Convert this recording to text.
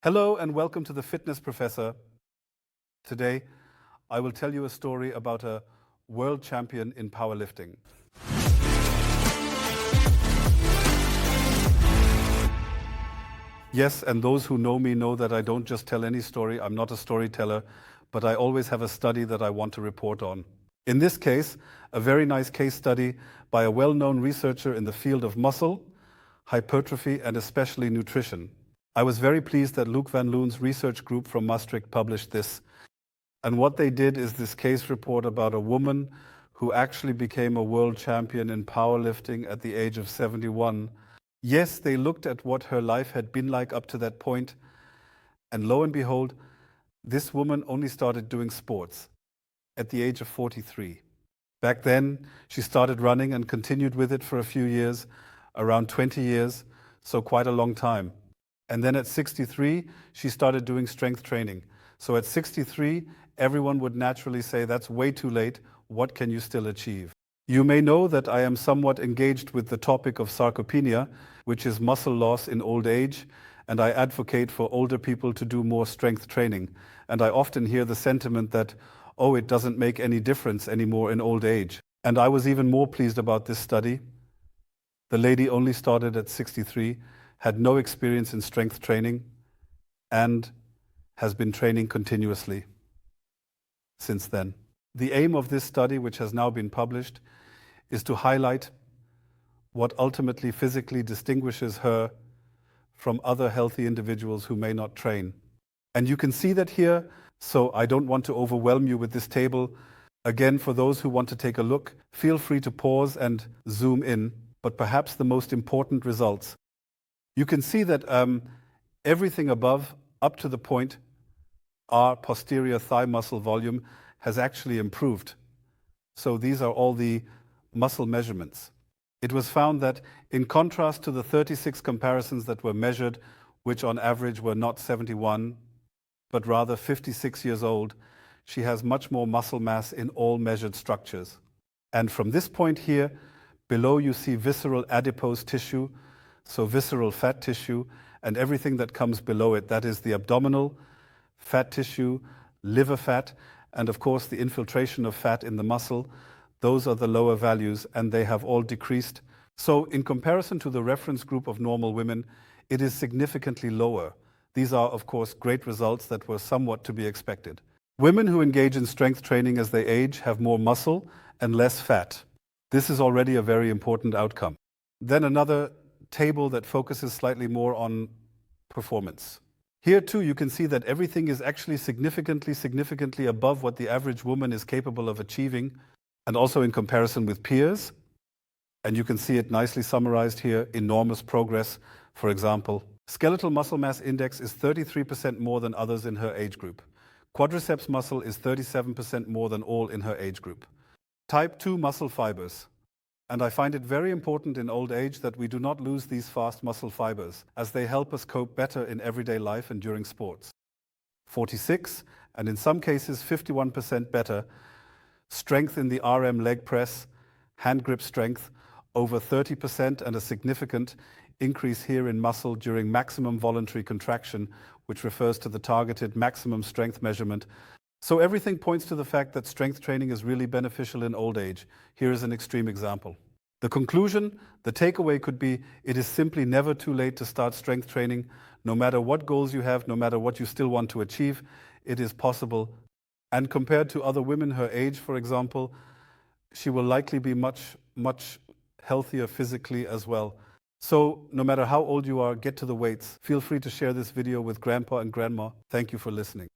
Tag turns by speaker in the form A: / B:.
A: Hello and welcome to the Fitness Professor. Today, I will tell you a story about a world champion in powerlifting. Yes, and those who know me know that I don't just tell any story. I'm not a storyteller, but I always have a study that I want to report on. In this case, a very nice case study by a well-known researcher in the field of muscle, hypertrophy, and especially nutrition. I was very pleased that Luc van Loon's research group from Maastricht published this. And what they did is this case report about a woman who actually became a world champion in powerlifting at the age of 71. Yes, they looked at what her life had been like up to that point, and lo and behold, this woman only started doing sports at the age of 43. Back then, she started running and continued with it for a few years, around 20 years, so quite a long time. And then at 63, she started doing strength training. So at 63, everyone would naturally say, that's way too late. What can you still achieve? You may know that I am somewhat engaged with the topic of sarcopenia, which is muscle loss in old age, and I advocate for older people to do more strength training. And I often hear the sentiment that, oh, it doesn't make any difference anymore in old age. And I was even more pleased about this study. The lady only started at 63, had no experience in strength training, and has been training continuously since then. The aim of this study, which has now been published, is to highlight what ultimately physically distinguishes her from other healthy individuals who may not train. And you can see that here, so I don't want to overwhelm you with this table. Again, for those who want to take a look, feel free to pause and zoom in, but perhaps the most important results. You can see that everything above, up to the point, our posterior thigh muscle volume has actually improved. So these are all the muscle measurements. It was found that in contrast to the 36 comparisons that were measured, which on average were not 71, but rather 56 years old, she has much more muscle mass in all measured structures. And from this point here, below you see visceral adipose tissue, so visceral fat tissue, and everything that comes below it. That is the abdominal fat tissue, liver fat, and of course the infiltration of fat in the muscle. Those are the lower values, and they have all decreased. So in comparison to the reference group of normal women, it is significantly lower. These are, of course, great results that were somewhat to be expected. Women who engage in strength training as they age have more muscle and less fat. This is already a very important outcome. Then another table that focuses slightly more on performance. Here too you can see that everything is actually significantly above what the average woman is capable of achieving, and also in comparison with peers. And you can see it nicely summarized here, enormous progress. For example, skeletal muscle mass index is 33% more than others in her age group. Quadriceps muscle is 37% more than all in her age group. Type 2 muscle fibers. And I find it very important in old age that we do not lose these fast muscle fibers, as they help us cope better in everyday life and during sports. 46, and in some cases 51% better, strength in the RM leg press, hand grip strength, over 30%, and a significant increase here in muscle during maximum voluntary contraction, which refers to the targeted maximum strength measurement. So everything points to the fact that strength training is really beneficial in old age. Here is an extreme example. The conclusion, the takeaway could be, it is simply never too late to start strength training. No matter what goals you have, no matter what you still want to achieve, it is possible. And compared to other women her age, for example, she will likely be much healthier physically as well. So no matter how old you are, get to the weights. Feel free to share this video with grandpa and grandma. Thank you for listening.